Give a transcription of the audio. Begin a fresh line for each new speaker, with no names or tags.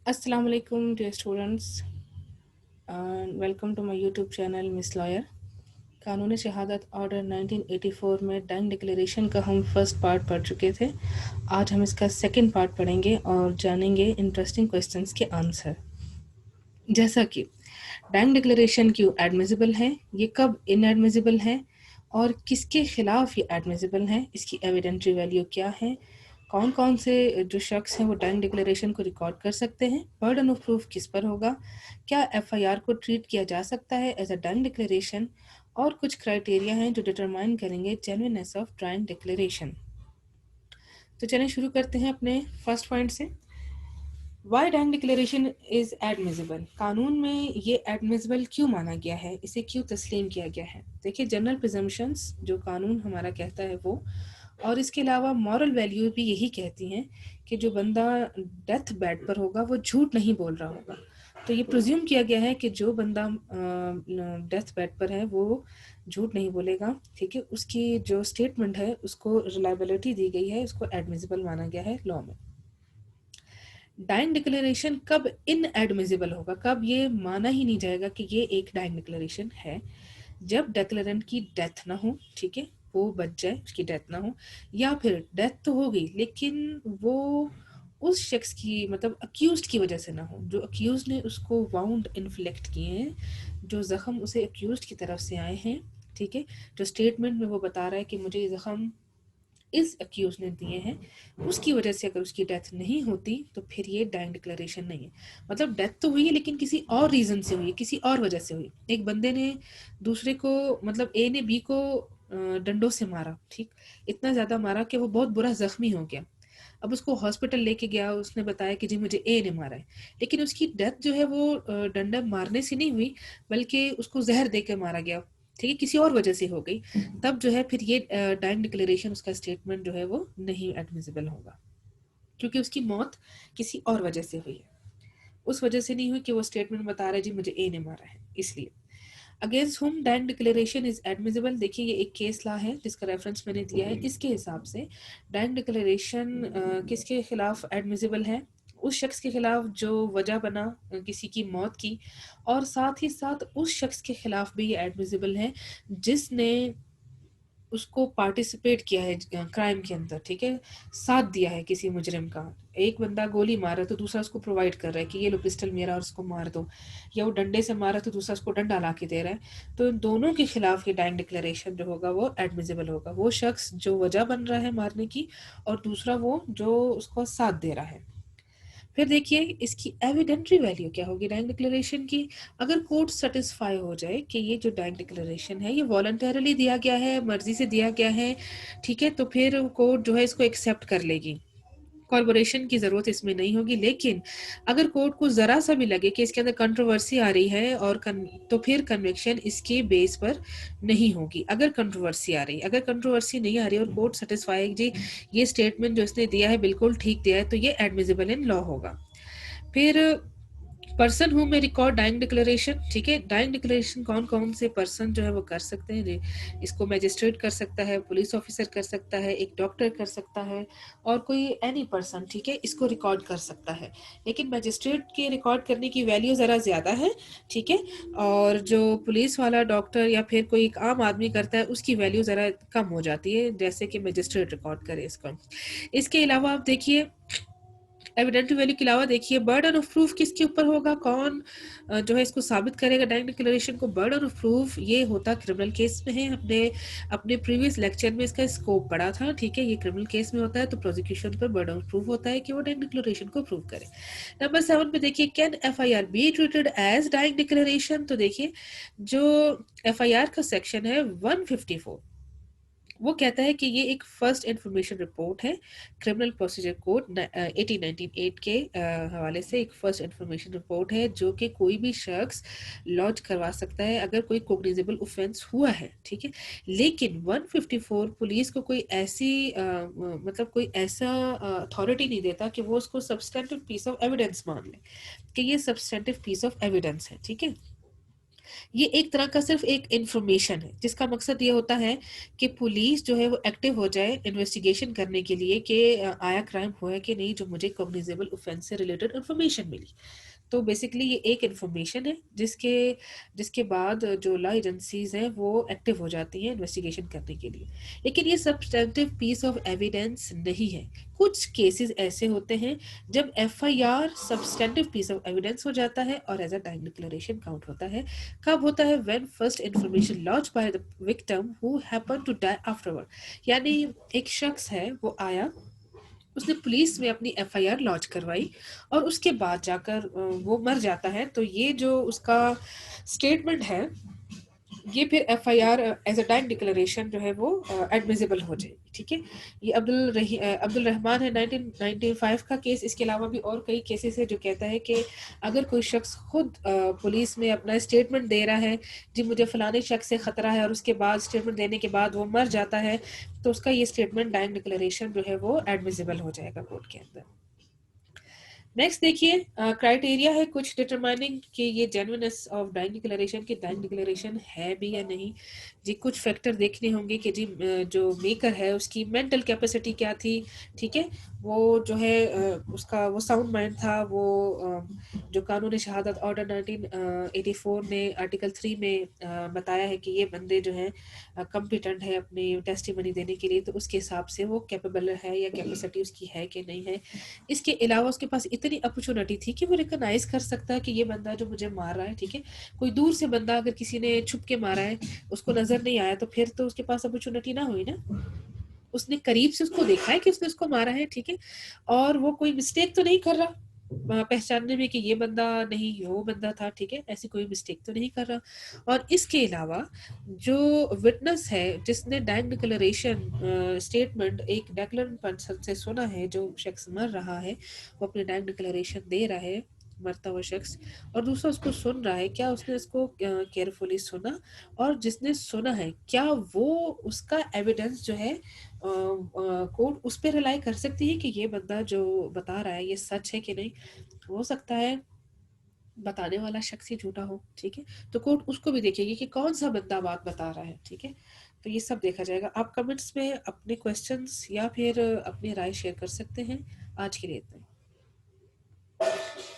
Assalamu alaikum dear students and welcome to my YouTube channel Miss Lawyer। कानूनी शहादत order 1984 में dang declaration का हम फर्स्ट पार्ट पढ़ चुके थे। आज हम इसका सेकंड पार्ट पढ़ेंगे और जानेंगे इंटरेस्टिंग क्वेश्चंस के आंसर। जैसा कि डैंग डिक्लेरेशन क्यों एडमिसिबल है, ये कब इनएडमिसिबल है और किसके खिलाफ ये एडमिसिबल है, इसकी एविडेंट्री वैल्यू क्या है, कौन कौन से जो शख्स हैं वो डैंग डिक्लेरेशन को रिकॉर्ड कर सकते हैं, बर्डन ऑफ प्रूफ किस पर होगा, क्या एफआईआर को ट्रीट किया जा सकता है एज अ डैंग डिक्लेरेशन, और कुछ क्राइटेरिया हैं जो डिटरमाइन करेंगे जेन्युइननेस ऑफ डैंग डिक्लेरेशन। तो चलें शुरू करते हैं अपने फर्स्ट पॉइंट से। Why dying declaration is admissible, कानून में ये एडमिसिबल क्यों माना गया है, इसे क्यों तस्लीम किया गया है। देखिए, जनरल प्रिजम्पशंस जो कानून हमारा कहता है वो, और इसके अलावा मॉरल वैल्यूज भी यही कहती हैं कि जो बंदा डेथ बेड पर होगा वो झूठ नहीं बोल रहा होगा। तो ये प्रिज्यूम किया गया है कि जो बंदा डेथ बेड पर है वो झूठ नहीं बोलेगा, ठीक है। उसकी जो स्टेटमेंट है उसको रिलायबिलिटी दी गई है, उसको एडमिसिबल माना गया है लॉ में। डाइंग डिक्लेरेशन कब इनएडमिसिबल होगा, कब ये माना ही नहीं जाएगा कि ये एक डाइंग डिक्लेरेशन है, जब डिक्लेरेंट की डेथ ना हो, ठीक है, वो बच जाए, उसकी डेथ ना हो, या फिर डेथ तो हो गई लेकिन वो उस शख्स की मतलब अक्यूज्ड की वजह से ना हो, जो अक्यूज ने उसको वाउंड इन्फ्लिक्ट किए हैं, जो जख्म उसे अक्यूज्ड की तरफ से आए हैं, ठीक है, जो स्टेटमेंट में वो बता रहा है कि मुझे ये जख्म इस अक्यूज ने दिए हैं, उसकी वजह से अगर उसकी डेथ नहीं होती तो फिर ये डाइंग डिक्लेरेशन नहीं है। मतलब डेथ तो हुई है लेकिन किसी और रीजन से हुई है, किसी और वजह से हुई। एक बंदे ने दूसरे को, मतलब ए ने बी को डंडों से मारा, ठीक, इतना ज्यादा मारा कि वो बहुत बुरा जख्मी हो गया। अब उसको हॉस्पिटल लेके गया, उसने बताया कि जी मुझे ए ने मारा है, लेकिन उसकी डेथ जो है वो डंडा मारने से नहीं हुई, बल्कि उसको जहर देकर मारा गया, ठीक है, किसी और वजह से हो गई। तब जो है फिर ये डाइंग डिक्लेरेशन, उसका स्टेटमेंट जो है वो नहीं एडमिसिबल होगा, क्योंकि उसकी मौत किसी और वजह से हुई है, उस वजह से नहीं हुई कि वो स्टेटमेंट बता रहा है जी मुझे ए ने मारा है। इसलिए अगेंस्ट हुम डाइंग डिक्लेरेशन इज एडमिसिबल, देखिए ये एक केस ला है जिसका रेफरेंस मैंने दिया है। इसके हिसाब से डाइंग डिक्लेरेशन किसके खिलाफ एडमिसिबल है, उस शख्स के खिलाफ जो वजह बना किसी की मौत की, और साथ ही साथ उस शख्स के खिलाफ भी ये एडमिसिबल है जिसने उसको पार्टिसिपेट किया है क्राइम के अंदर, ठीक है, साथ दिया है किसी मुजरिम का। एक बंदा गोली मार रहा है तो दूसरा उसको प्रोवाइड कर रहा है कि ये लो पिस्टल मेरा और उसको मार दो, या वो डंडे से मारा तो दूसरा उसको डंडा ला के दे रहा है। तो इन दोनों के खिलाफ ये डाइंग डिक्लेरेशन जो होगा वो एडमिसिबल होगा, वो शख्स जो वजह बन रहा है मारने की, और दूसरा वो जो उसको साथ दे रहा है। फिर देखिए इसकी एविडेंट्री वैल्यू क्या होगी डाइंग डिक्लेरेशन की। अगर कोर्ट सेटिस्फाई हो जाए कि ये जो डाइंग डिक्लेरेशन है ये वॉलंटरली दिया गया है, मर्जी से दिया गया है, ठीक है, तो फिर कोर्ट जो है इसको एक्सेप्ट कर लेगी, कॉर्पोरेशन की जरूरत इसमें नहीं होगी। लेकिन अगर कोर्ट को जरा सा भी लगे कि इसके अंदर कंट्रोवर्सी आ रही है और तो फिर कन्विक्शन इसके बेस पर नहीं होगी। अगर कंट्रोवर्सी आ रही, अगर कंट्रोवर्सी नहीं आ रही और कोर्ट सेटिस्फाई जी ये स्टेटमेंट जो इसने दिया है बिल्कुल ठीक दिया है, तो ये एडमिसिबल इन लॉ होगा। फिर पर्सन हु में रिकॉर्ड डाइंग डिक्लेरेशन, ठीक है, डाइंग डिक्लेरेशन कौन कौन से पर्सन जो है वो कर सकते हैं, इसको मैजिस्ट्रेट कर सकता है, पुलिस ऑफिसर कर सकता है, एक डॉक्टर कर सकता है, और कोई एनी पर्सन, ठीक है, इसको रिकॉर्ड कर सकता है। लेकिन मैजिस्ट्रेट के रिकॉर्ड करने की वैल्यू ज़रा ज़्यादा है, ठीक है, और जो पुलिस वाला डॉक्टर या फिर कोई एक आम आदमी करता है उसकी वैल्यू ज़रा कम हो जाती है, जैसे कि मैजिस्ट्रेट रिकॉर्ड करे इसको। इसके अलावा आप देखिए एविडेंटिव वैल्यू के अलावा देखिए बर्डन ऑफ प्रूफ किसके ऊपर होगा, कौन जो है इसको साबित करेगा डाइंग डिक्लेरेशन को। बर्डन ऑफ प्रूफ ये होता क्रिमिनल केस में है, अपने अपने प्रीवियस लेक्चर में इसका स्कोप पढ़ा था, ठीक है, ये क्रिमिनल केस में होता है तो प्रोसिक्यूशन पर बर्डन ऑफ प्रूफ होता है कि वो डाइंग डिक्लेरेशन को प्रूव करे। नंबर 7 पे देखिए can FIR be treated as dying declaration, तो देखिए जो एफआईआर का सेक्शन है 154 वो कहता है कि ये एक फर्स्ट इंफॉर्मेशन रिपोर्ट है, क्रिमिनल प्रोसीजर कोड 1898 के हवाले से एक फर्स्ट इंफॉर्मेशन रिपोर्ट है जो कि कोई भी शख्स लॉन्च करवा सकता है अगर कोई कोग्निजेबल ऑफेंस हुआ है, ठीक है। लेकिन 154 पुलिस को कोई ऐसी मतलब कोई ऐसा अथॉरिटी नहीं देता कि वो उसको सब्सटेंटिव पीस ऑफ एविडेंस मान ले कि ये सब्सटेंटिव पीस ऑफ एविडेंस है, ठीक है। ये एक तरह का सिर्फ एक इंफॉर्मेशन है जिसका मकसद ये होता है कि पुलिस जो है वो एक्टिव हो जाए इन्वेस्टिगेशन करने के लिए कि आया क्राइम हुआ है कि नहीं, जो मुझे कॉग्निजेबल ऑफेंस से रिलेटेड इन्फॉर्मेशन मिली। तो बेसिकली ये एक इन्फॉर्मेशन है जिसके जिसके बाद जो लॉ एजेंसीज हैं वो एक्टिव हो जाती हैं इन्वेस्टिगेशन करने के लिए। लेकिन ये सब्सटेंटिव पीस ऑफ एविडेंस नहीं है। कुछ केसेस ऐसे होते हैं जब FIR substantive piece of evidence हो जाता है और as a time declaration count होता है। कब होता है? When first information launch by the victim who happen to die afterward. यानी एक शख्स है, वो आया, उसने पुलिस में अपनी एफआईआर लॉन्च करवाई और उसके बाद जाकर वो मर जाता है, तो ये जो उसका स्टेटमेंट है ये फिर FIR as a time declaration जो है वो एडमिसिबल हो जाएगी। ठीक है। ये अब्दुल रहमान है 1995 का केस। इसके अलावा भी और कई केसेस है जो कहता है कि अगर कोई शख्स खुद पुलिस में अपना स्टेटमेंट दे रहा है, जी मुझे फलाने शख्स से खतरा है, और उसके बाद स्टेटमेंट देने के बाद वो मर जाता है, तो उसका ये स्टेटमेंट टाइम डिक्लेरेशन जो है वो एडमिसिबल हो जाएगा कोर्ट के अंदर। नेक्स्ट देखिए, क्राइटेरिया है कुछ डिटरमाइनिंग कि ये जेन्युइननेस ऑफ डाइंग डिक्लेरेशन की डाइंग डिक्लेरेशन है भी या नहीं। जी कुछ फैक्टर देखने होंगे कि जी जो मेकर है उसकी मेंटल कैपेसिटी क्या थी। ठीक है। वो जो है उसका वो साउंड माइंड था। वो जो कानून शहादत ऑर्डर 1984 ने आर्टिकल 3 में बताया है कि ये बंदे जो हैं कम्पिटेंट है अपनी टेस्टिमनी देने के लिए, तो उसके हिसाब से वो कैपेबल है या कैपेसिटी उसकी है कि नहीं है। इसके अलावा उसके पास इतनी अपॉर्चुनिटी थी कि वो रिकॉग्नाइज कर सकता है कि ये बंदा जो मुझे मार रहा है, ठीक है, कोई दूर से बंदा अगर किसी ने छुप के मारा है, उसको नजर नहीं आया, तो फिर तो उसके पास अपॉर्चुनिटी ना हुई ना। उसने करीब से उसको देखा है कि उसने उसको मारा है। ठीक है। और वो कोई मिस्टेक तो नहीं कर रहा पहचानने में कि ये बंदा नहीं वो बंदा था। ठीक है। ऐसी कोई मिस्टेक तो नहीं कर रहा। और इसके अलावा जो विटनेस है जिसने डाइंग डिक्लेरेशन स्टेटमेंट एक डेक्लेरेंट पर्सन से सुना है, जो शख्स मर रहा है वो अपनी डाइंग डिक्लेरेशन दे रहा है, मरता हुआ शख्स, और दूसरा उसको सुन रहा है, क्या उसने उसको केयरफुली सुना? और जिसने सुना है क्या वो उसका एविडेंस जो है कोर्ट उस पर रिलाई कर सकती है कि ये बंदा जो बता रहा है ये सच है कि नहीं? हो सकता है बताने वाला शख्स ही झूठा हो। ठीक है। तो कोर्ट उसको भी देखेगी कि कौन सा बंदा बात बता रहा है। ठीक है। तो ये सब देखा जाएगा। आप कमेंट्स में अपने क्वेश्चंस या फिर अपनी राय शेयर कर सकते हैं। आज के लिए इतना ही।